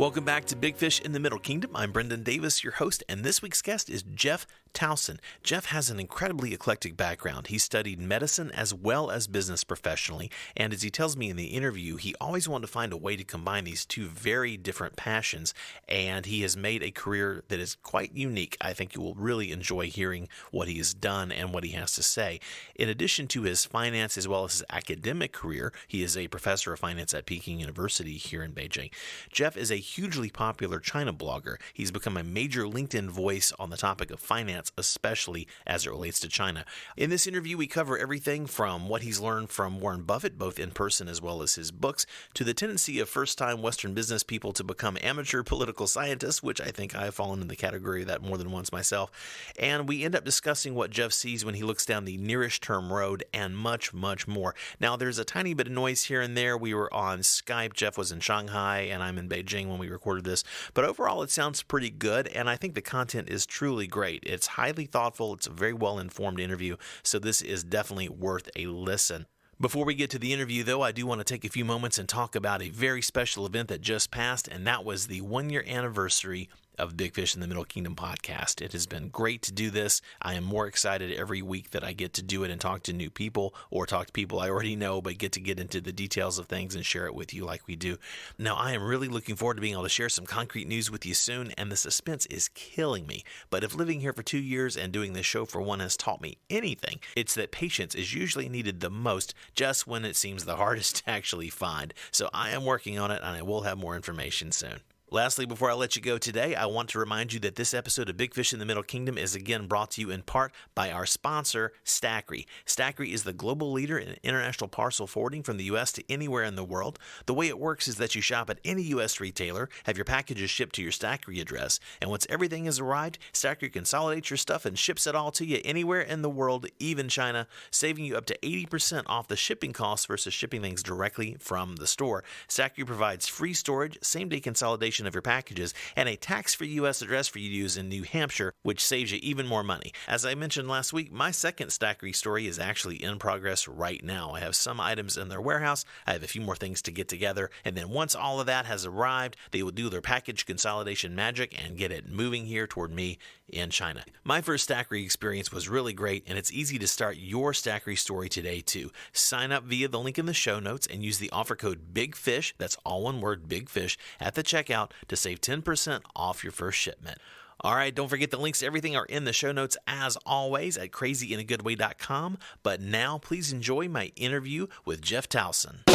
Welcome back to Big Fish in the Middle Kingdom. I'm Brendan Davis, your host, and this week's guest is Jeff Towson. Jeff has an incredibly eclectic background. He studied medicine as well as business professionally, and as he tells me in the interview, he always wanted to find a way to combine these two very different passions, and he has made a career that is quite unique. I think you will really enjoy hearing what he has done and what he has to say. In addition to his finance as well as his academic career, he is a professor of finance at Peking University here in Beijing. Jeff is a hugely popular China blogger. He's become a major LinkedIn voice on the topic of finance, especially as it relates to China. In this interview, we cover everything from what he's learned from Warren Buffett, both in person as well as his books, to the tendency of first-time Western business people to become amateur political scientists, which I think I have fallen in the category of that more than once myself. And we end up discussing what Jeff sees when he looks down the nearest term road and much, much more. Now, there's a tiny bit of noise here and there. We were on Skype. Jeff was in Shanghai, and I'm in Beijing when we recorded this. But overall, it sounds pretty good, and I think the content is truly great. It's highly thoughtful. It's a very well-informed interview, so this is definitely worth a listen. Before we get to the interview, though, I do want to take a few moments and talk about a very special event that just passed, and that was the one-year anniversary of Big Fish in the Middle Kingdom podcast. It has been great to do this. I am more excited every week that I get to do it and talk to new people or talk to people I already know, but get into the details of things and share it with you like we do. Now, I am really looking forward to being able to share some concrete news with you soon, and the suspense is killing me. But if living here for 2 years and doing this show for one has taught me anything, it's that patience is usually needed the most just when it seems the hardest to actually find. So I am working on it, and I will have more information soon. Lastly, before I let you go today, I want to remind you that this episode of Big Fish in the Middle Kingdom is again brought to you in part by our sponsor, Stackry. Stackry is the global leader in international parcel forwarding from the U.S. to anywhere in the world. The way it works is that you shop at any U.S. retailer, have your packages shipped to your Stackry address, and once everything has arrived, Stackry consolidates your stuff and ships it all to you anywhere in the world, even China, saving you up to 80% off the shipping costs versus shipping things directly from the store. Stackry provides free storage, same-day consolidation of your packages, and a tax-free U.S. address for you to use in New Hampshire, which saves you even more money. As I mentioned last week, my second Stackry story is actually in progress right now. I have some items in their warehouse. I have a few more things to get together, and then once all of that has arrived, they will do their package consolidation magic and get it moving here toward me in China. My first Stackry experience was really great, and it's easy to start your Stackry story today too. Sign up via the link in the show notes and use the offer code BIGFISH, that's all one word, BIGFISH, at the checkout to save 10% off your first shipment. All right, don't forget the links to everything are in the show notes as always at crazyinagoodway.com. But now please enjoy my interview with Jeff Towson.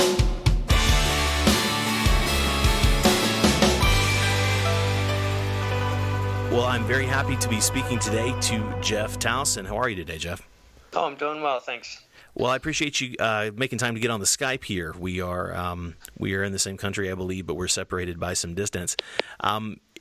Well, I'm very happy to be speaking today to Jeff Towson. How are you today, Jeff? Oh, I'm doing well, thanks. Well, I appreciate you making time to get on the Skype here. We are in the same country, I believe, but we're separated by some distance.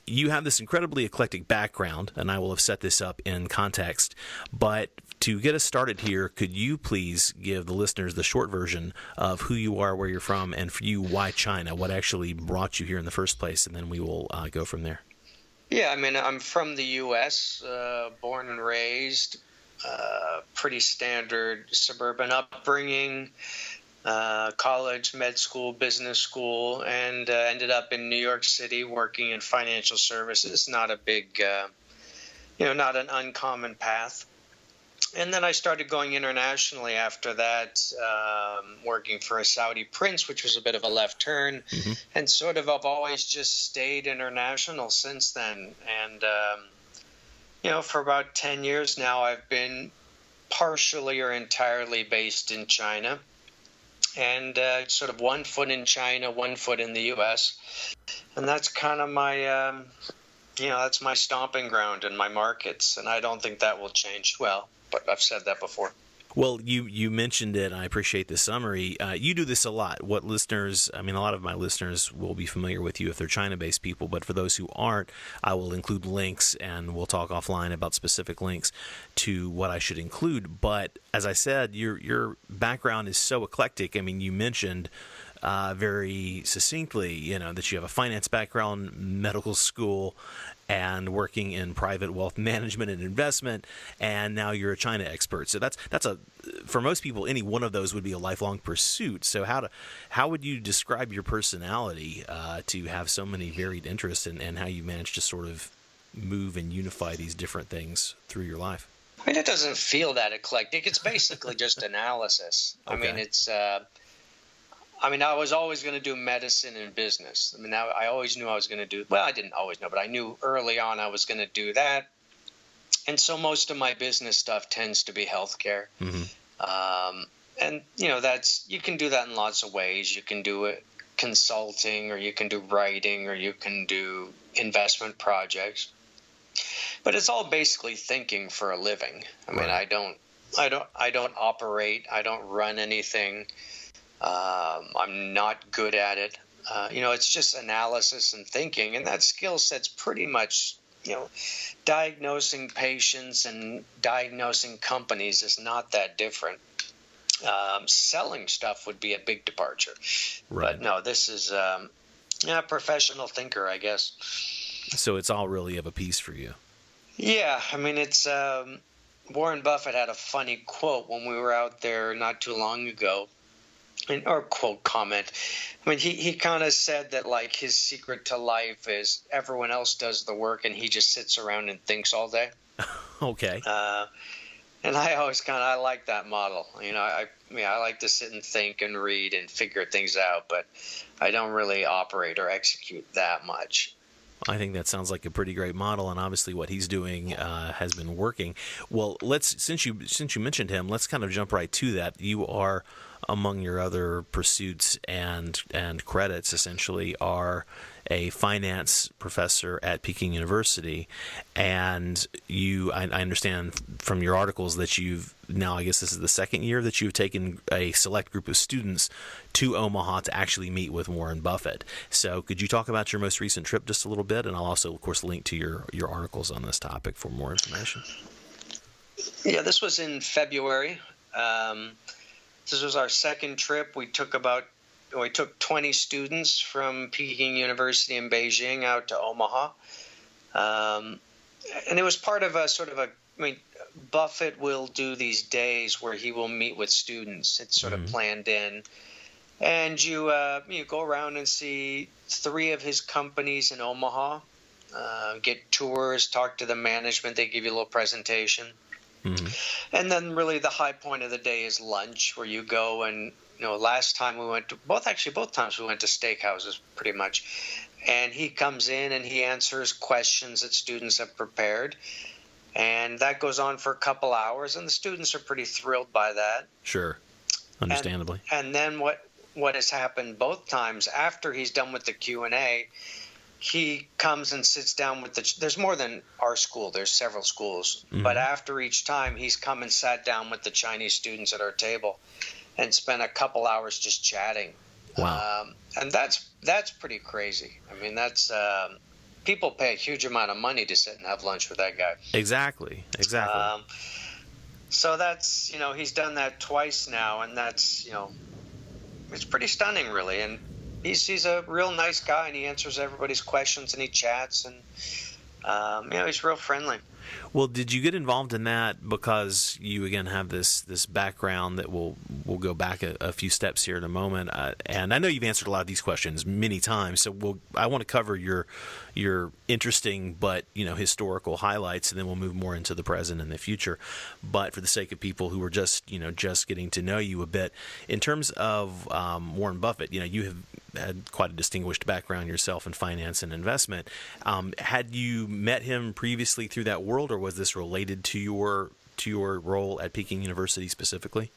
You have this incredibly eclectic background, and I will have set this up in context. But to get us started here, could you please give the listeners the short version of who you are, where you're from, and for you, why China? What actually brought you here in the first place? And then we will go from there. Yeah, I mean, I'm from the U.S., born and raised, pretty standard suburban upbringing, college, med school, business school, and ended up in New York City working in financial services. Not a big, not an uncommon path. And then I started going internationally after that, working for a Saudi prince, which was a bit of a left turn. Mm-hmm. And sort of I've always just stayed international since then. And, for about 10 years now, I've been partially or entirely based in China. And sort of 1 foot in China, 1 foot in the U.S. And that's kind of my, that's my stomping ground and my markets. And I don't think that will change. Well, but I've said that before. Well, you mentioned it, and I appreciate the summary. You do this a lot. A lot of my listeners will be familiar with you if they're China-based people, but for those who aren't, I will include links, and we'll talk offline about specific links to what I should include. But as I said, your background is so eclectic. I mean, you mentioned very succinctly, that you have a finance background, medical school, and working in private wealth management and investment, and now you're a China expert. So that's for most people, any one of those would be a lifelong pursuit. So how would you describe your personality to have so many varied interests, and how you manage to sort of move and unify these different things through your life? I mean, it doesn't feel that eclectic. It's basically just analysis. Okay. I mean, I was always going to do medicine and business. I mean, I always knew I was going to do, well, I didn't always know, but I knew early on I was going to do that. And so most of my business stuff tends to be healthcare. Mm-hmm. And, you can do that in lots of ways. You can do it consulting, or you can do writing, or you can do investment projects. But it's all basically thinking for a living. I mean, I don't operate. I don't run anything. I'm not good at it. It's just analysis and thinking, and that skill set's pretty much, diagnosing patients and diagnosing companies is not that different. Selling stuff would be a big departure. Right. But no, this is a professional thinker, I guess. So it's all really of a piece for you. Yeah, I mean, it's Warren Buffett had a funny quote when we were out there not too long ago, or quote comment. I mean, he kind of said that, like, his secret to life is everyone else does the work and he just sits around and thinks all day. Okay. And I like that model. I like to sit and think and read and figure things out, but I don't really operate or execute that much. I think that sounds like a pretty great model, and obviously what he's doing has been working. Well, since you mentioned him, let's kind of jump right to that. You are, among your other pursuits and credits, essentially, are a finance professor at Peking University, and I understand from your articles that you've now, I guess this is the second year that you've taken a select group of students to Omaha to actually meet with Warren Buffett. So could you talk about your most recent trip just a little bit? And I'll also, of course, link to your articles on this topic for more information. Yeah, this was in February. This was our second trip. We took 20 students from Peking University in Beijing out to Omaha. And it was part of Buffett will do these days where he will meet with students. It's sort of planned in. And you go around and see 3 of his companies in Omaha, get tours, talk to the management. They give you a little presentation. Mm-hmm. And then really the high point of the day is lunch, where you go and, last time we went to both times we went to steakhouses pretty much. And he comes in and he answers questions that students have prepared. And that goes on for a couple hours, and the students are pretty thrilled by that. Sure. Understandably. And then what has happened both times, after he's done with the Q&A, he comes and sits down with there's more than our school, there's several schools. Mm-hmm. But after each time, he's come and sat down with the Chinese students at our table and spent a couple hours just chatting. Wow. And that's pretty crazy. I mean, that's people pay a huge amount of money to sit and have lunch with that guy. Exactly. So that's, he's done that twice now, and that's, it's pretty stunning, really. And he's a real nice guy, and he answers everybody's questions, and he chats, and he's real friendly. Well, did you get involved in that because you again have this background that we'll go back a few steps here in a moment, and I know you've answered a lot of these questions many times, so I want to cover your interesting but historical highlights, and then we'll move more into the present and the future. But for the sake of people who are just getting to know you a bit, in terms of Warren Buffett, you have had quite a distinguished background yourself in finance and investment. Had you met him previously through that world, or was this related to your role at Peking University specifically?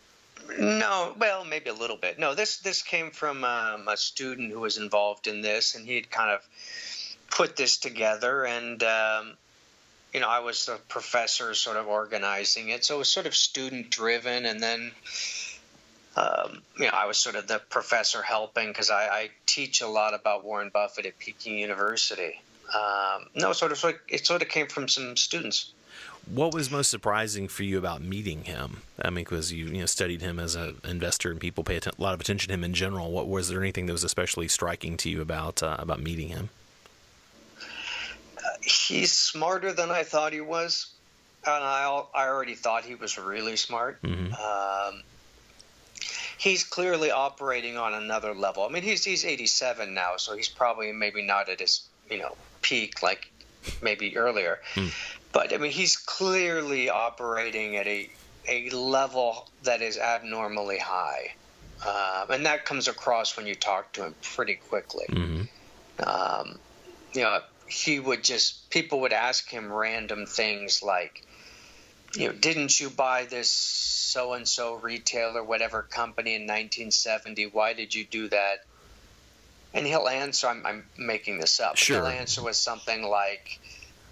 No, well, maybe a little bit. No, this came from a student who was involved in this, and he'd kind of put this together, and I was the professor sort of organizing it, so it was sort of student driven, and then I was sort of the professor helping, because I teach a lot about Warren Buffett at Peking University. It sort of came from some students. What was most surprising for you about meeting him? I mean, because you studied him as an investor, and people pay a lot of attention to him in general. Was there anything that was especially striking to you about meeting him? He's smarter than I thought he was, and I already thought he was really smart. Mm-hmm. He's clearly operating on another level. I mean, he's 87 now, so he's probably maybe not at his peak like maybe earlier. But I mean, he's clearly operating at a level that is abnormally high, and that comes across when you talk to him pretty quickly. Mm-hmm. People would ask him random things like, didn't you buy this so-and-so retailer, whatever company in 1970? Why did you do that? And he'll answer, I'm making this up. Sure. He'll answer with something like,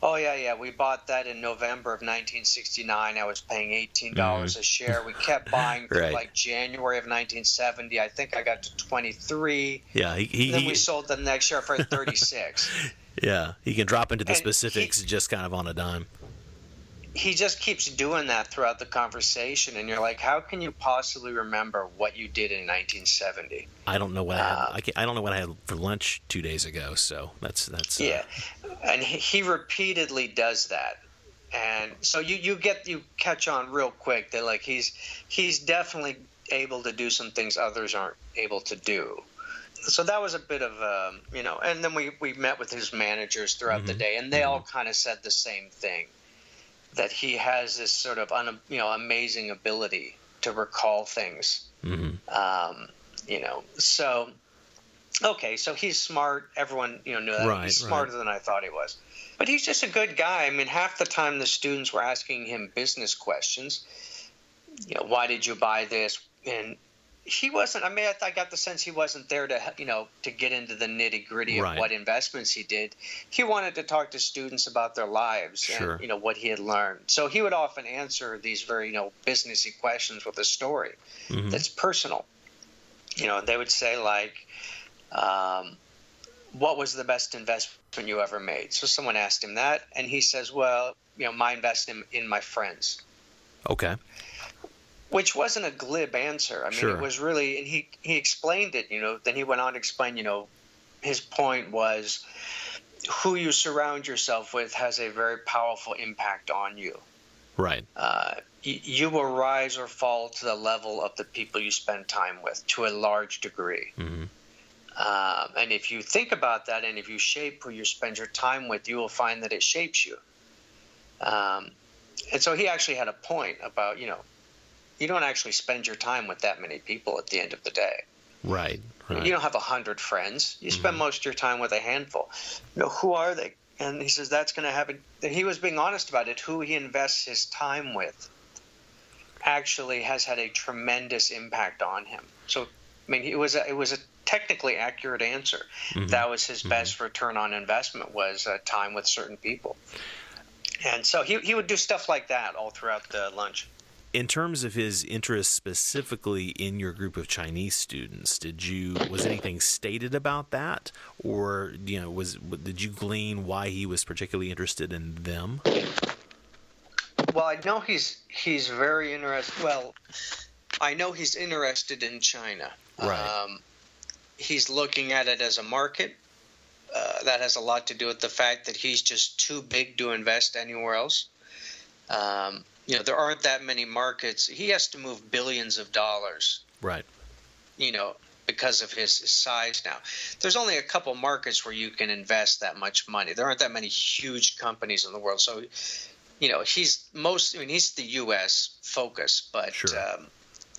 oh, yeah, we bought that in November of 1969. I was paying $18 a share. We kept buying through like January of 1970. I think I got to 23. Yeah, then we sold the next share for 36. Yeah, he can drop into the specifics just kind of on a dime. He just keeps doing that throughout the conversation, and you're like, how can you possibly remember what you did in 1970? I don't know what I don't know what I had for lunch 2 days ago. So that's yeah, and he repeatedly does that, and so you catch on real quick that like he's definitely able to do some things others aren't able to do. So that was a bit of and then we met with his managers throughout the day, and they all kind of said the same thing. That he has this sort of amazing ability to recall things. So so he's smart. Everyone knew that he's smarter than I thought he was. But he's just a good guy. I mean, half the time the students were asking him business questions. Why did you buy this? And he wasn't. I mean, I got the sense he wasn't there to to get into the nitty gritty of what investments he did. He wanted to talk to students about their lives and what he had learned. So he would often answer these very businessy questions with a story that's personal. They would say like, "What was the best investment you ever made?" So someone asked him that, and he says, "Well, my investment in my friends." Okay. Which wasn't a glib answer. I mean, it was really, and he explained it, then he went on to explain, his point was who you surround yourself with has a very powerful impact on you. Right. You will rise or fall to the level of the people you spend time with to a large degree. And if you think about that and if you shape who you spend your time with, you will find that it shapes you. And so he actually had a point about, you don't actually spend your time with that many people at the end of the day. Right. You don't have 100 friends. You spend most of your time with a handful. Who are they? And he says that's going to happen. And he was being honest about it. Who he invests his time with actually has had a tremendous impact on him. So, I mean, it was a technically accurate answer. That was his best return on investment was time with certain people. And so he would do stuff like that all throughout the lunch. In terms of his interest specifically in your group of Chinese students, was anything stated about that, or did you glean why he was particularly interested in them? Well, I know he's very interested. Well, I know he's interested in China. Right. He's looking at it as a market. That has a lot to do with the fact that he's just too big to invest anywhere else. There aren't that many markets. He has to move billions of dollars. Right. Because of his size now. There's only a couple markets where you can invest that much money. There aren't that many huge companies in the world. So, he's the U.S. focus, but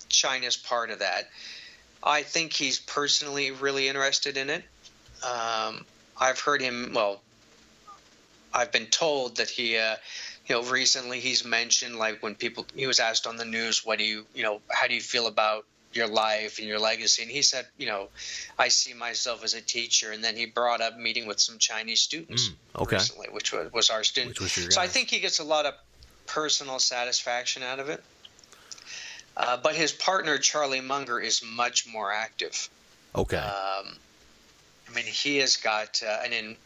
China's part of that. I think he's personally really interested in it. I've heard him, I've been told that he recently he's mentioned, like when he was asked on the news, how do you feel about your life and your legacy? And he said, I see myself as a teacher. And then he brought up meeting with some Chinese students recently, which was our student. So I think he gets a lot of personal satisfaction out of it. But his partner, Charlie Munger, is much more active. Okay. I mean, he has got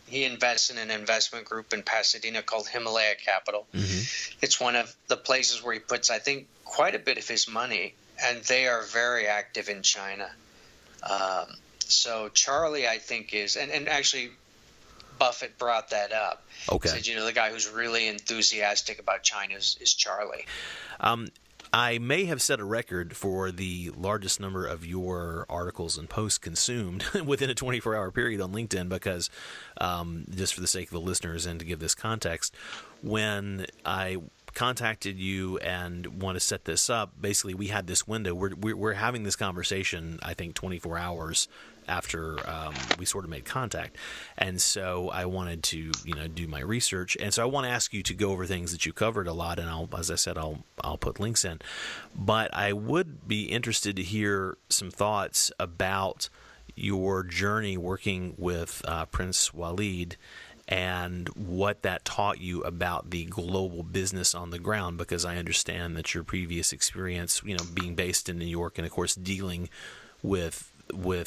he invests in an investment group in Pasadena called Himalaya Capital. Mm-hmm. It's one of the places where he puts, I think, quite a bit of his money, and they are very active in China. So Charlie, I think, and actually Buffett brought that up. Okay. He said, the guy who's really enthusiastic about China is Charlie. I may have set a record for the largest number of your articles and posts consumed within a 24-hour period on LinkedIn because, just for the sake of the listeners and to give this context, when I contacted you and want to set this up, basically we had this window. We're having this conversation, I think, 24 hours after we sort of made contact, and so I wanted to do my research, and so I want to ask you to go over things that you covered a lot, and as I said, I'll put links in, but I would be interested to hear some thoughts about your journey working with Prince Walid and what that taught you about the global business on the ground, because I understand that your previous experience, being based in New York and of course dealing with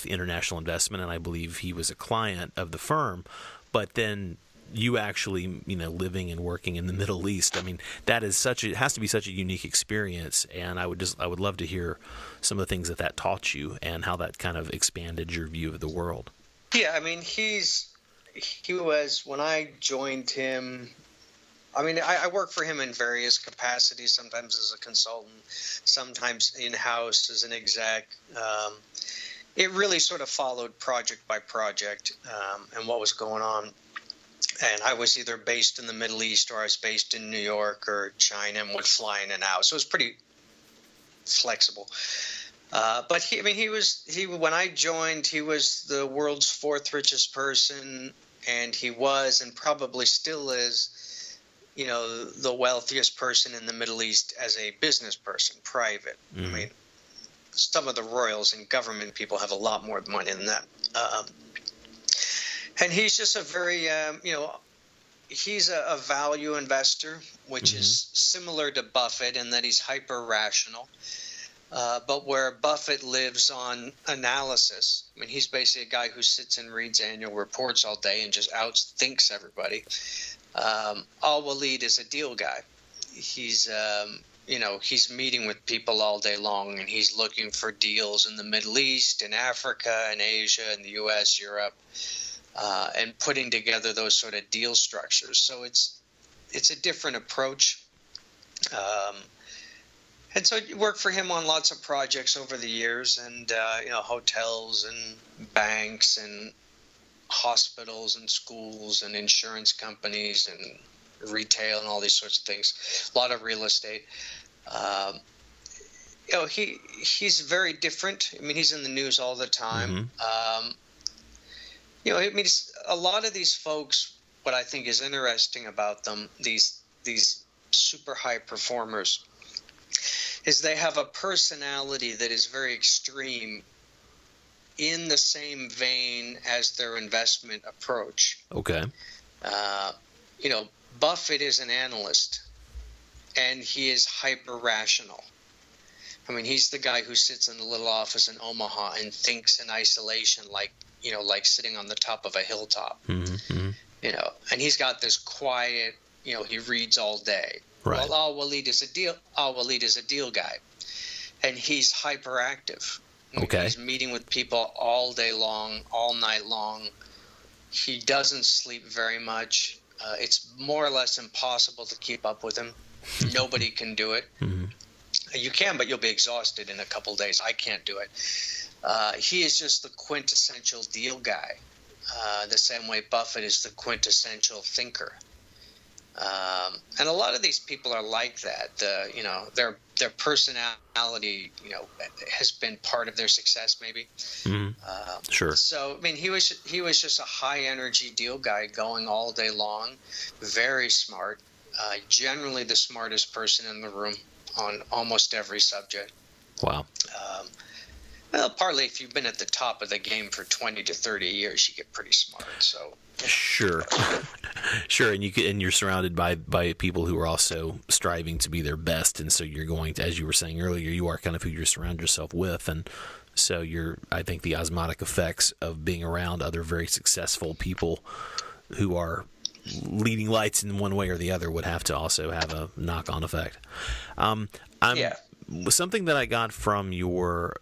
international investment, and I believe he was a client of the firm, but then you actually, living and working in the Middle East. I mean, it has to be such a unique experience, and I would love to hear some of the things that taught you and how that kind of expanded your view of the world. Yeah, I mean, he was, when I joined him, I mean, I work for him in various capacities, sometimes as a consultant, sometimes in-house as an exec. It really sort of followed project by project and what was going on. And I was either based in the Middle East or I was based in New York or China and would fly in and out. So it was pretty flexible. But when I joined, he was the world's fourth richest person, and he was and probably still is, the wealthiest person in the Middle East as a business person, private. Mm-hmm. I mean, some of the royals and government people have a lot more money than that. And he's just a very, he's a value investor, which mm-hmm. is similar to Buffett in that he's hyper-rational. But where Buffett lives on analysis, I mean, he's basically a guy who sits and reads annual reports all day and just outthinks everybody. Walid is a deal guy. He's he's meeting with people all day long, and he's looking for deals in the Middle East, in Africa, in Asia, in the U.S., Europe, and putting together those sort of deal structures. So it's a different approach. And so you work for him on lots of projects over the years, and hotels and banks and hospitals and schools and insurance companies and retail and all these sorts of thme's. A lot of real estate. He's very different. I mean, he's in the news all the time. Mm-hmm. A lot of these folks, what I think is interesting about them, these super high performers, is they have a personality that is very extreme in the same vein as their investment approach. Okay. Buffett is an analyst, and he is hyper-rational. I mean, he's the guy who sits in the little office in Omaha and thinks in isolation, like sitting on the top of a hilltop. Mm-hmm. And he's got this quiet, he reads all day. Right. Well, Walid is a deal guy, and he's hyperactive. Okay. He's meeting with people all day long, all night long. He doesn't sleep very much. It's more or less impossible to keep up with him. Nobody can do it. Mm-hmm. You can, but you'll be exhausted in a couple of days. I can't do it. He is just the quintessential deal guy, the same way Buffett is the quintessential thinker. And a lot of these people are like that. Their personality, has been part of their success, maybe. Mm-hmm. Sure. So, I mean, he was just a high energy deal guy going all day long, very smart, generally the smartest person in the room on almost every subject. Wow. Well, partly if you've been at the top of the game for 20 to 30 years, you get pretty smart. So. Sure, and you're surrounded by people who are also striving to be their best, and so you're going to, as you were saying earlier, you are kind of who you surround yourself with, and So I think the osmotic effects of being around other very successful people who are leading lights in one way or the other would have to also have a knock-on effect. Something that I got from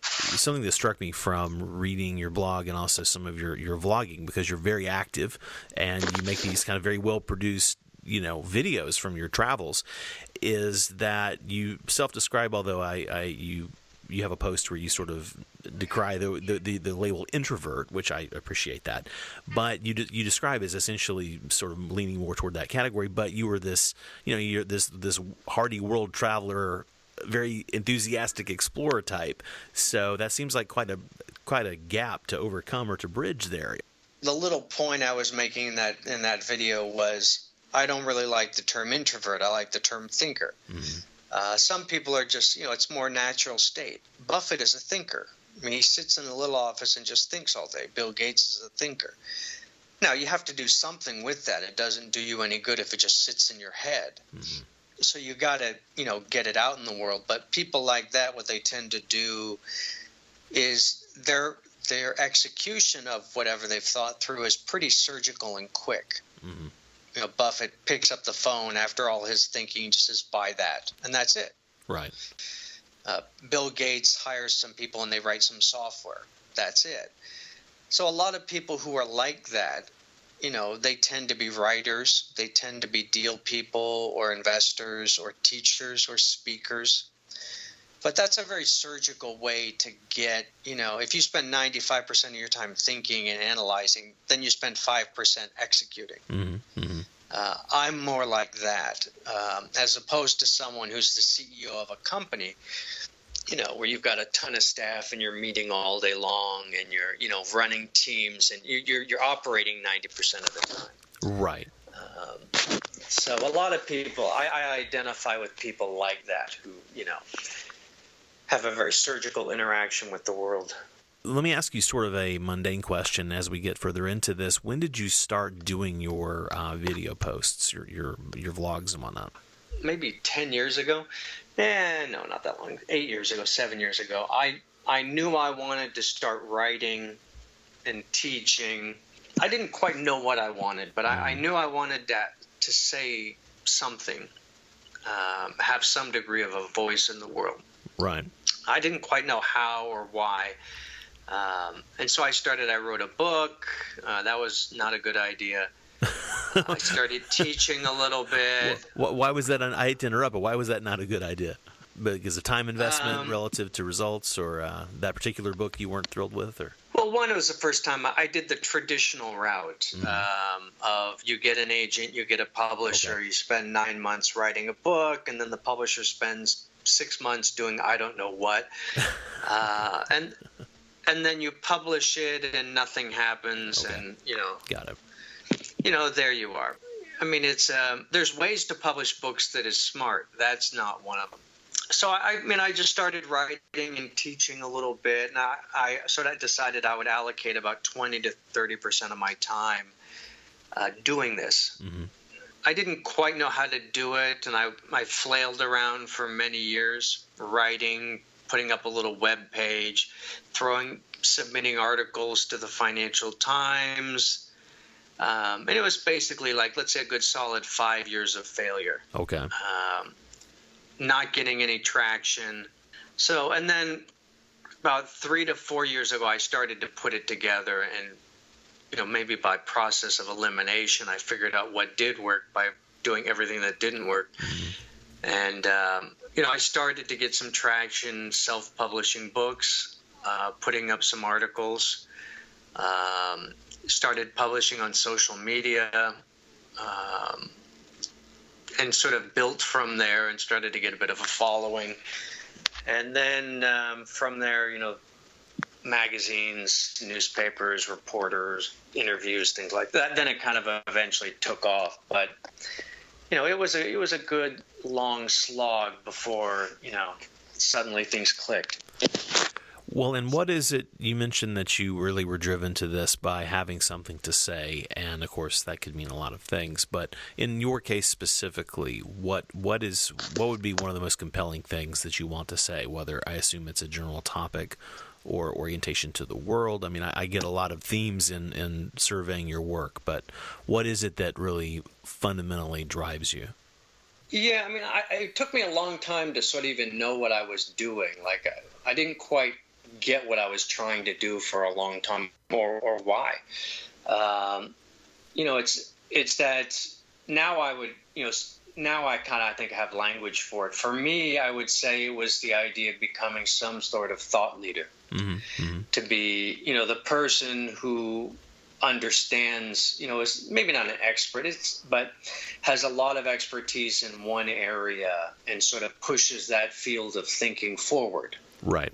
something that struck me from reading your blog and also some of your vlogging, because you're very active and you make these kind of very well-produced, videos from your travels, is that you self-describe, although you have a post where you sort of decry the label introvert, which I appreciate that, but you describe as essentially sort of leaning more toward that category. But you were this, you're this hardy world traveler, very enthusiastic explorer type. So that seems like quite a gap to overcome or to bridge there. The little point I was making in that video was, I don't really like the term introvert. I like the term thinker. Mm-hmm. Some people are just, it's more natural state. Buffett is a thinker. I mean, he sits in a little office and just thinks all day. Bill Gates is a thinker. Now, you have to do something with that. It doesn't do you any good if it just sits in your head. Mm-hmm. So you got to, get it out in the world. But people like that, what they tend to do is their execution of whatever they've thought through is pretty surgical and quick. Mm-hmm. Buffett picks up the phone after all his thinking, just says, buy that. And that's it. Right. Bill Gates hires some people and they write some software. That's it. So a lot of people who are like that, they tend to be writers. They tend to be deal people or investors or teachers or speakers. But that's a very surgical way to get, if you spend 95% of your time thinking and analyzing, then you spend 5% executing. Mm-hmm. Mm-hmm. I'm more like that, as opposed to someone who's the CEO of a company, where you've got a ton of staff and you're meeting all day long and you're, running teams and you're operating 90% of the time. Right. So a lot of people, I identify with people like that who, have a very surgical interaction with the world. Let me ask you sort of a mundane question as we get further into this. When did you start doing your video posts, your vlogs and whatnot? Maybe 10 years ago. No, not that long. 8 years ago, 7 years ago. I knew I wanted to start writing and teaching. I didn't quite know what I wanted, but I knew I wanted to say something, have some degree of a voice in the world. Right. I didn't quite know how or why. And so I wrote a book. That was not a good idea. I started teaching a little bit. Why was that? I hate to interrupt, but why was that not a good idea? Because of time investment relative to results, or that particular book you weren't thrilled with? Or? Well, one, it was the first time I did the traditional route of you get an agent, you get a publisher, You spend 9 months writing a book, and then the publisher spends 6 months doing I don't know what. And then you publish it and nothing happans. Okay. And, Got it. There you are. I mean, it's there's ways to publish books that is smart. That's not one of them. So, I just started writing and teaching a little bit. And I sort of decided I would allocate about 20 to 30% of my time doing this. Mm-hmm. I didn't quite know how to do it. And I flailed around for many years, writing, putting up a little web page, submitting articles to the Financial Times. And it was basically like, let's say, a good solid 5 years of failure. Okay. Not getting any traction. So, and then about 3 to 4 years ago, I started to put it together. And, maybe by process of elimination, I figured out what did work by doing everything that didn't work. Mm-hmm. And, I started to get some traction, self-publishing books, putting up some articles, started publishing on social media, and sort of built from there and started to get a bit of a following. And then from there, magazines, newspapers, reporters, interviews, things like that. Then it kind of eventually took off. But, it was a good long slog before, suddenly things clicked. Well, and what is it, you mentioned that you really were driven to this by having something to say, and of course that could mean a lot of things, but in your case specifically, what would be one of the most compelling things that you want to say, whether I assume it's a general topic or orientation to the world? I mean, I get a lot of themes in surveying your work, but what is it that really fundamentally drives you? Yeah, I mean, it took me a long time to sort of even know what I was doing. Like, I didn't quite get what I was trying to do for a long time, or why. It's that now I would, now I kind of, I think, have language for it. For me, I would say it was the idea of becoming some sort of thought leader, to be, the person who understands, is maybe not an expert, but has a lot of expertise in one area and sort of pushes that field of thinking forward. Right.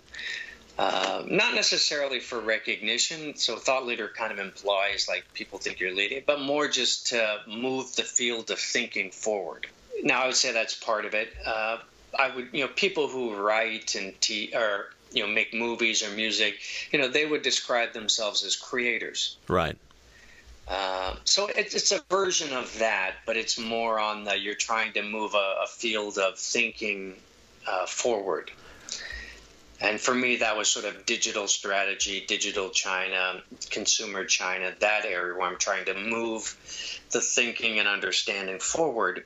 Not necessarily for recognition. So thought leader kind of implies like people think you're leading, but more just to move the field of thinking forward. Now, I would say that's part of it. I would, people who write and make movies or music, they would describe themselves as creators. Right. So it's a version of that, but it's more on you're trying to move a field of thinking forward. And for me, that was sort of digital strategy, digital China, consumer China, that area where I'm trying to move the thinking and understanding forward.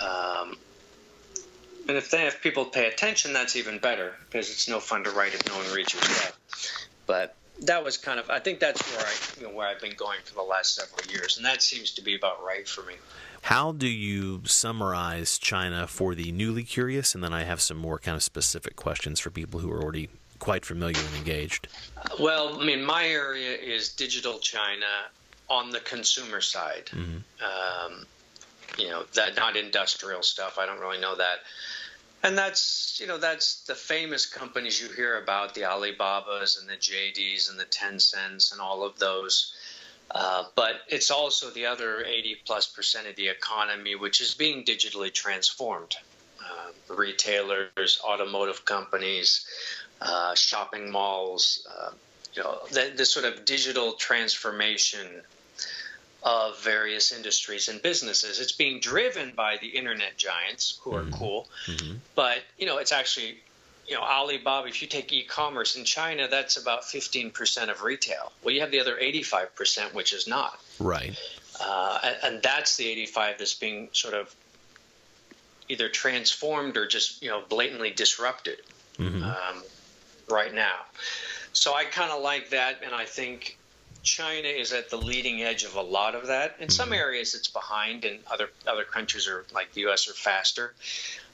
And if people pay attention, that's even better, because it's no fun to write if no one reads your stuff. But that was kind of, I think that's where I've been going for the last several years, and that seems to be about right for me. How do you summarize China for the newly curious? And then I have some more kind of specific questions for people who are already quite familiar and engaged. Well, I mean, my area is digital China on the consumer side. Mm-hmm. That not industrial stuff. I don't really know that. And that's the famous companies you hear about, the Alibabas and the JDs and the Tencents and all of those. But it's also the other 80+% of the economy, which is being digitally transformed. Retailers, automotive companies, shopping malls, this sort of digital transformation of various industries and businesses. It's being driven by the internet giants who are cool. Mm-hmm. But, it's actually, Alibaba, if you take e-commerce in China, that's about 15% of retail. Well, you have the other 85%, which is not. Right. And that's the 85 that's being sort of either transformed or just, blatantly disrupted right now. So I kind of like that, and I think China is at the leading edge of a lot of that. In some areas it's behind, and other countries are like the U.S. are faster.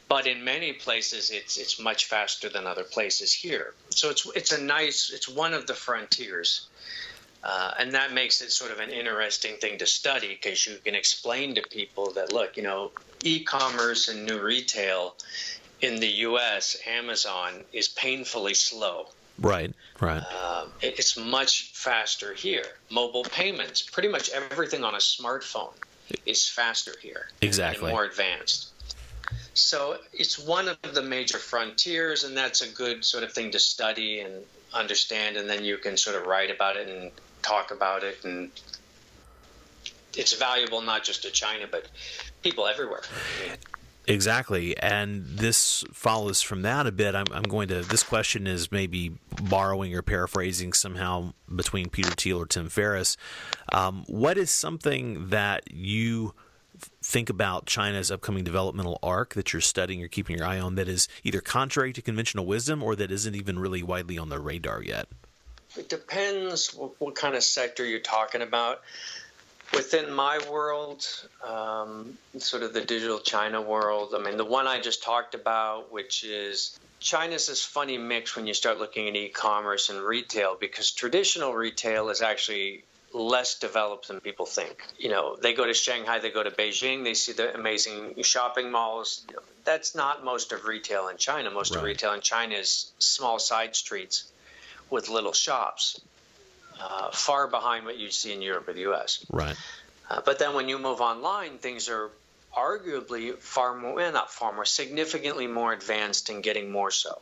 But in many places it's much faster than other places here. So it's one of the frontiers. And that makes it sort of an interesting thing to study, because you can explain to people that, look, e-commerce and new retail in the U.S., Amazon, is painfully slow. Right. It's much faster here. Mobile payments, pretty much everything on a smartphone is faster here. Exactly. And more advanced. So it's one of the major frontiers, and that's a good sort of thing to study and understand, and then you can sort of write about it and talk about it, and it's valuable not just to China, but people everywhere. Exactly, and this follows from that a bit. This question is maybe borrowing or paraphrasing somehow between Peter Thiel or Tim Ferriss. What is something that you think about China's upcoming developmental arc that you're studying or keeping your eye on that is either contrary to conventional wisdom or that isn't even really widely on the radar yet? It depends what kind of sector you're talking about. Within my world, sort of the digital China world, I mean, the one I just talked about, which is China's this funny mix when you start looking at e-commerce and retail, because traditional retail is actually less developed than people think. They go to Shanghai, they go to Beijing, they see the amazing shopping malls. That's not most of retail in China. Most of retail in China is small side streets with little shops. Far behind what you see in Europe or the U.S. Right. But then when you move online, things are arguably significantly more advanced and getting more so.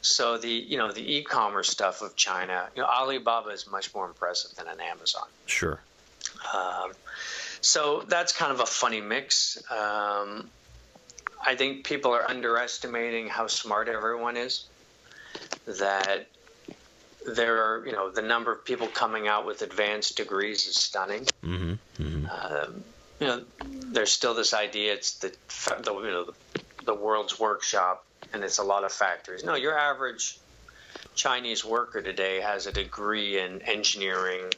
So the e-commerce stuff of China, Alibaba is much more impressive than an Amazon. Sure. So that's kind of a funny mix. I think people are underestimating how smart everyone is. That the number of people coming out with advanced degrees is stunning. There's still this idea it's the world's workshop, and it's a lot of factories. No, your average Chinese worker today has a degree in engineering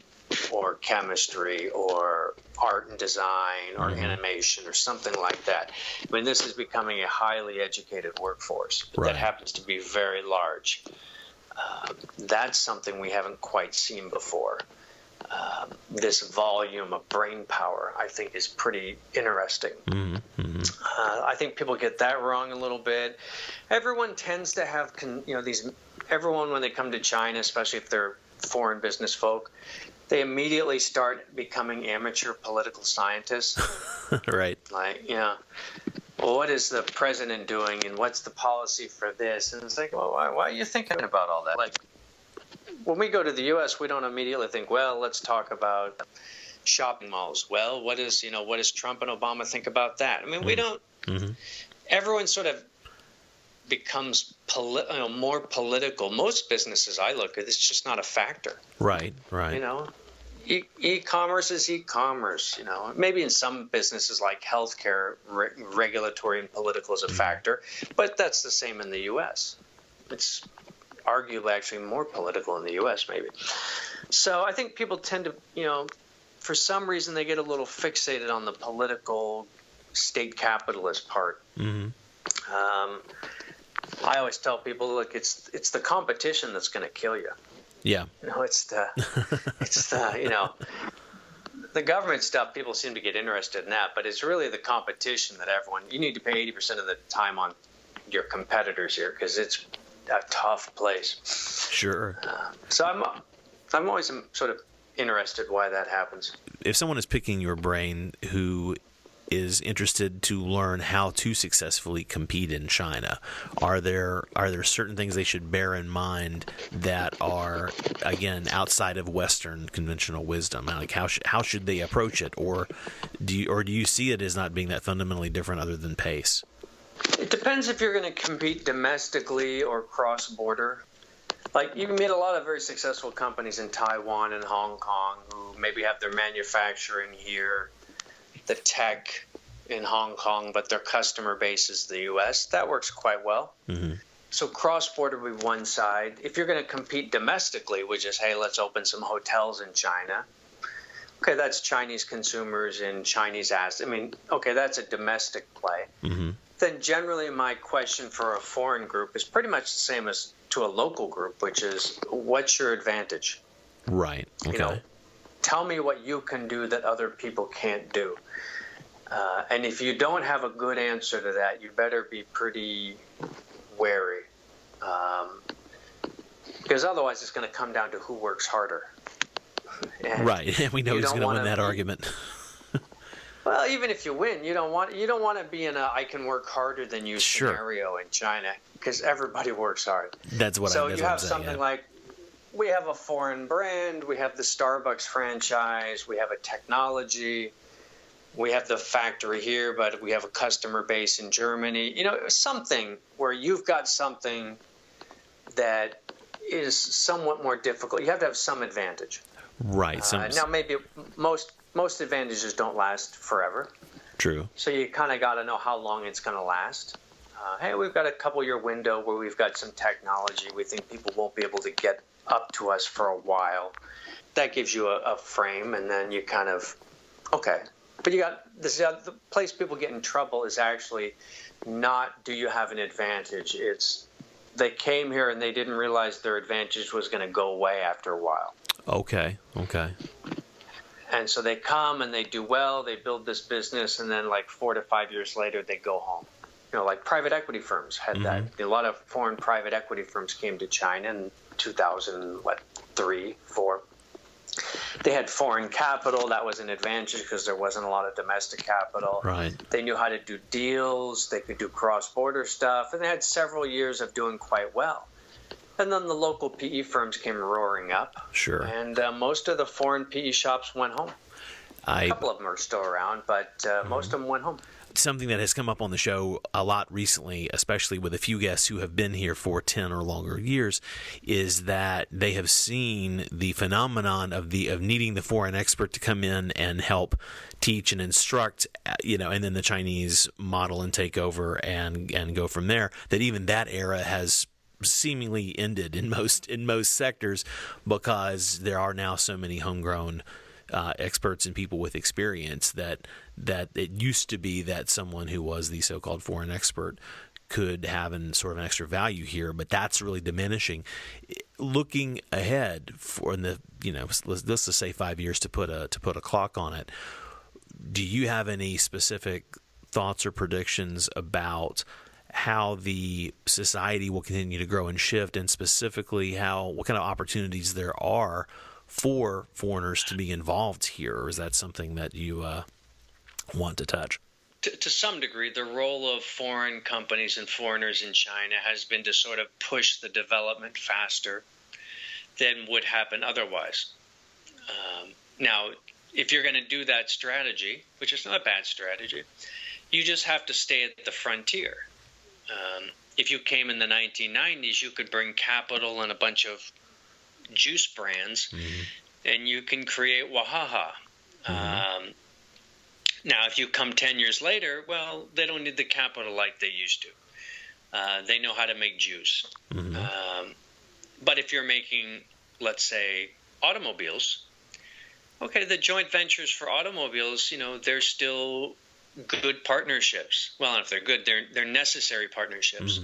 or chemistry or art and design or animation or something like that. I mean, this is becoming a highly educated workforce that happens to be very large. That's something we haven't quite seen before. This volume of brain power, I think, is pretty interesting. I think people get that wrong a little bit. Everyone tends to have, everyone when they come to China, especially if they're foreign business folk, they immediately start becoming amateur political scientists. Right. Like, well, what is the president doing, and what's the policy for this? And it's like, well, why are you thinking about all that? Like, when we go to the U.S., we don't immediately think, well, let's talk about shopping malls. Well, what does Trump and Obama think about that? I mean, we don't. Everyone sort of becomes more political. Most businesses I look at, it's just not a factor. Right. E-commerce is e-commerce. Maybe in some businesses like healthcare, regulatory and political is a factor, but that's the same in the U.S. It's arguably actually more political in the U.S. maybe. So I think people tend to, for some reason they get a little fixated on the political state capitalist part. I always tell people, look, it's the competition that's going to kill you. Yeah. It's the the government stuff. People seem to get interested in that, but it's really the competition that you need to pay 80% of the time on your competitors here, because it's a tough place. Sure. So I'm always sort of interested why that happens. If someone is picking your brain who is interested to learn how to successfully compete in China, are there certain things they should bear in mind that are, again, outside of Western conventional wisdom? Like how should they approach it, or do you see it as not being that fundamentally different other than pace? It depends if you're going to compete domestically or cross-border. Like, you can meet a lot of very successful companies in Taiwan and Hong Kong who maybe have their manufacturing here, the tech in Hong Kong, but their customer base is the U.S. That works quite well. So cross-border would be one side. If you're going to compete domestically, which is, hey, let's open some hotels in China. Okay, that's Chinese consumers and Chinese assets. I mean, okay, that's a domestic play. Then generally my question for a foreign group is pretty much the same as to a local group, which is, what's your advantage? Right. Okay. Tell me what you can do that other people can't do. And if you don't have a good answer to that, you better be pretty wary. Because otherwise it's going to come down to who works harder. And right. We know who's going to win that argument. Well, even if you win, you don't want to be in a I can work harder than you scenario in China, because everybody works hard. That's what you have something like, we have a foreign brand, we have the Starbucks franchise, we have a technology, we have the factory here, but we have a customer base in Germany. Something where you've got something that is somewhat more difficult. You have to have some advantage. Right. Now, maybe most advantages don't last forever. True. So you kind of got to know how long it's going to last. Hey, we've got a couple-year window where we've got some technology. We think people won't be able to get up to us for a while. That gives you a frame, and then you kind of, okay. But you got this. The place people get in trouble is actually not, do you have an advantage? It's, they came here and they didn't realize their advantage was going to go away after a while. Okay. And so they come and they do well, they build this business, and then like 4 to 5 years later, they go home. Like private equity firms had that. A lot of foreign private equity firms came to China in 2003, 4. They had foreign capital. That was an advantage because there wasn't a lot of domestic capital. Right. They knew how to do deals. They could do cross-border stuff. And they had several years of doing quite well. And then the local PE firms came roaring up. Sure. And most of the foreign PE shops went home. A couple of them are still around, but most of them went home. something that has come up on the show a lot recently, especially with a few guests who have been here for 10 or longer years, is that they have seen the phenomenon of needing the foreign expert to come in and help teach and instruct, and then the Chinese model and take over and go from there. That even that era has seemingly ended in most sectors, because there are now so many homegrown experts and people with experience that it used to be that someone who was the so-called foreign expert could have sort of an extra value here, but that's really diminishing. Looking ahead for let's just say 5 years to put a clock on it, do you have any specific thoughts or predictions about how the society will continue to grow and shift, and specifically what kind of opportunities there are for foreigners to be involved here? Or is that something that you want to touch? To some degree, the role of foreign companies and foreigners in China has been to sort of push the development faster than would happen otherwise. Now, if you're going to do that strategy, which is not a bad strategy, you just have to stay at the frontier. If you came in the 1990s, you could bring capital and a bunch of juice brands, and you can create Wahaha. Now, if you come 10 years later, well, they don't need the capital like they used to. They know how to make juice. But if you're making, let's say, automobiles, okay, the joint ventures for automobiles, they're still good partnerships. Well, if they're good, they're necessary partnerships.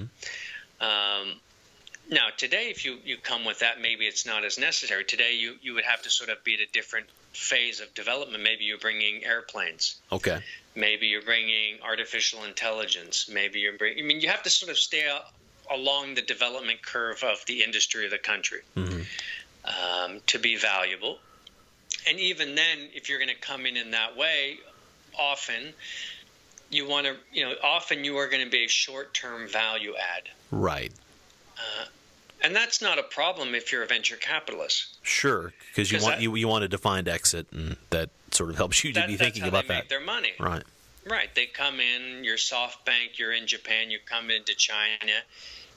Now, today, if you come with that, maybe it's not as necessary. Today, you would have to sort of be at a different phase of development. Maybe you're bringing airplanes. Okay. Maybe you're bringing artificial intelligence. Maybe you're you have to sort of stay along the development curve of the industry of the country to be valuable. And even then, if you're going to come in that way, often you are going to be a short-term value add. Right. And that's not a problem if you're a venture capitalist. Sure, because you want a defined exit, and that sort of helps you to be thinking about that. That's how they make their money. Right. Right. They come in, you're SoftBank, you're in Japan, you come into China,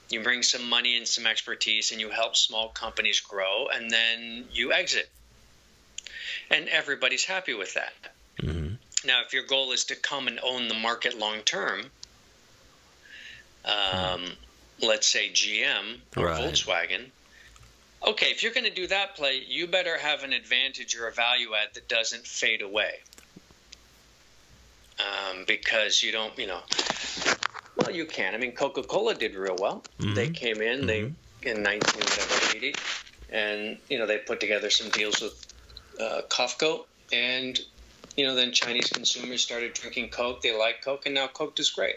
you bring some money and some expertise, and you help small companies grow, and then you exit. And everybody's happy with that. Now, if your goal is to come and own the market long term, let's say GM or Volkswagen, okay, if you're going to do that play, you better have an advantage or a value add that doesn't fade away. Because you don't, well, you can. I mean, Coca-Cola did real well. They came in, in 1980, and, they put together some deals with Kofco, and, then Chinese consumers started drinking Coke. They like Coke, and now Coke is great.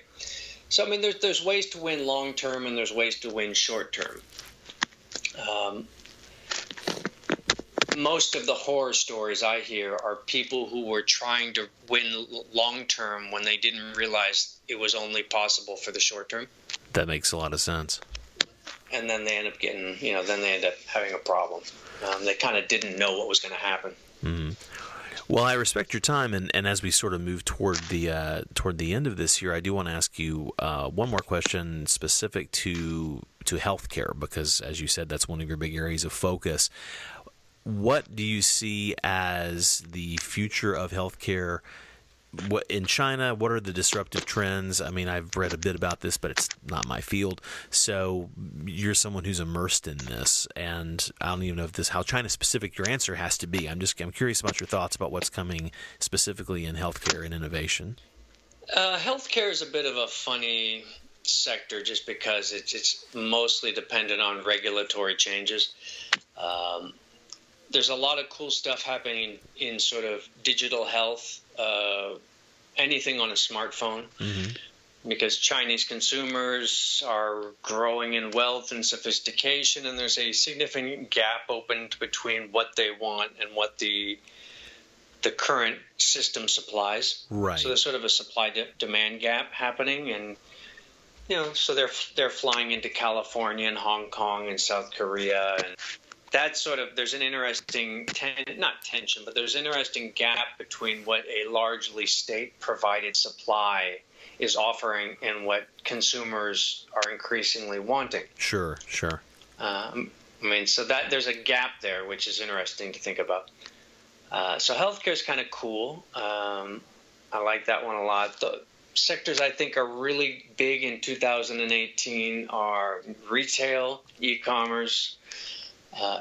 So, I mean, there's ways to win long-term and there's ways to win short-term. Most of the horror stories I hear are people who were trying to win long-term when they didn't realize it was only possible for the short-term. That makes a lot of sense. And then they end up getting, then they end up having a problem. They kind of didn't know what was going to happen. Well, I respect your time, and as we sort of move toward the end of this year, I do want to ask you one more question specific to healthcare, because, as you said, that's one of your big areas of focus. What do you see as the future of healthcare in China? What are the disruptive trends? I mean, I've read a bit about this, but it's not my field. So you're someone who's immersed in this, and I don't even know if this how China specific your answer has to be. I'm curious about your thoughts about what's coming specifically in healthcare and innovation. Healthcare is a bit of a funny sector just because it's mostly dependent on regulatory changes. There's a lot of cool stuff happening in sort of digital health, anything on a smartphone, because Chinese consumers are growing in wealth and sophistication, and there's a significant gap opened between what they want and what the current system supplies. Right. So there's sort of a supply-demand gap happening, and so they're flying into California and Hong Kong and South Korea, and that's sort of, there's an interesting, not tension, but there's an interesting gap between what a largely state-provided supply is offering and what consumers are increasingly wanting. Sure. So that there's a gap there, which is interesting to think about. So healthcare is kind of cool. I like that one a lot. The sectors I think are really big in 2018 are retail, e-commerce,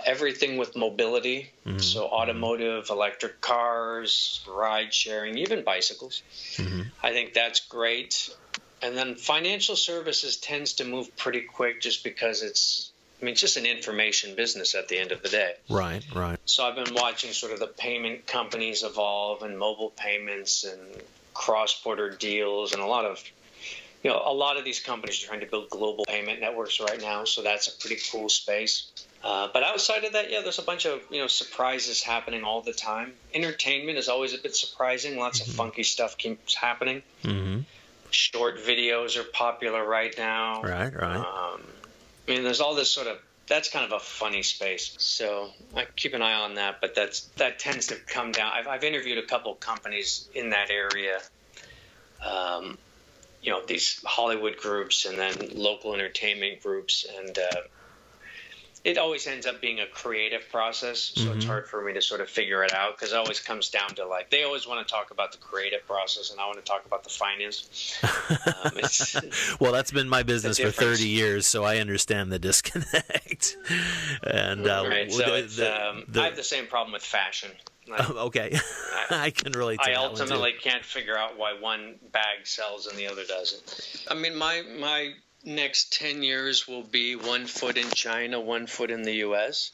everything with mobility. Mm-hmm. So automotive, electric cars, ride sharing, even bicycles. Mm-hmm. I think that's great. And then financial services tends to move pretty quick just because it's just an information business at the end of the day. Right. So I've been watching sort of the payment companies evolve and mobile payments and cross-border deals, and a lot of these companies are trying to build global payment networks right now. So that's a pretty cool space. But outside of that, there's a bunch of, surprises happening all the time. Entertainment is always a bit surprising. Lots of funky stuff keeps happening. Mm-hmm. Short videos are popular right now. Right. There's all this that's kind of a funny space. So I keep an eye on that, but that tends to come down. I've interviewed a couple companies in that area, these Hollywood groups and then local entertainment groups. And it always ends up being a creative process. So It's hard for me to sort of figure it out because it always comes down to they always want to talk about the creative process and I want to talk about the finance. Well, that's been my business for 30 years, so I understand the disconnect. And right. I have the same problem with fashion. Okay. I can relate to that. I ultimately can't figure out why one bag sells and the other doesn't. My next 10 years will be 1 foot in China, 1 foot in the U.S.,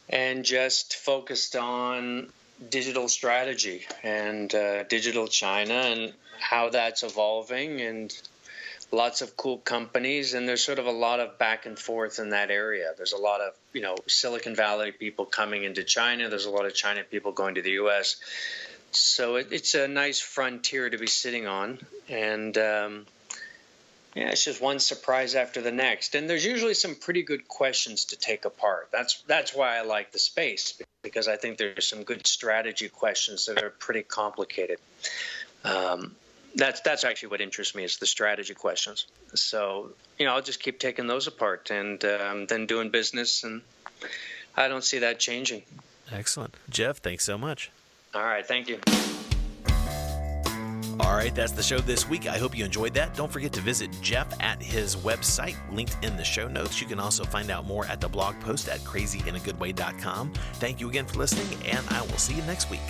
and just focused on digital strategy and digital China and how that's evolving, and lots of cool companies. And there's sort of a lot of back and forth in that area. There's a lot of, Silicon Valley people coming into China. There's a lot of China people going to the U.S. So it's a nice frontier to be sitting on. And it's just one surprise after the next. And there's usually some pretty good questions to take apart. That's why I like the space, because I think there's some good strategy questions that are pretty complicated. That's actually what interests me, is the strategy questions. So, I'll just keep taking those apart and then doing business. And I don't see that changing. Excellent. Jeff, thanks so much. All right. Thank you. All right, that's the show this week. I hope you enjoyed that. Don't forget to visit Jeff at his website, linked in the show notes. You can also find out more at the blog post at crazyinagoodway.com. Thank you again for listening, and I will see you next week.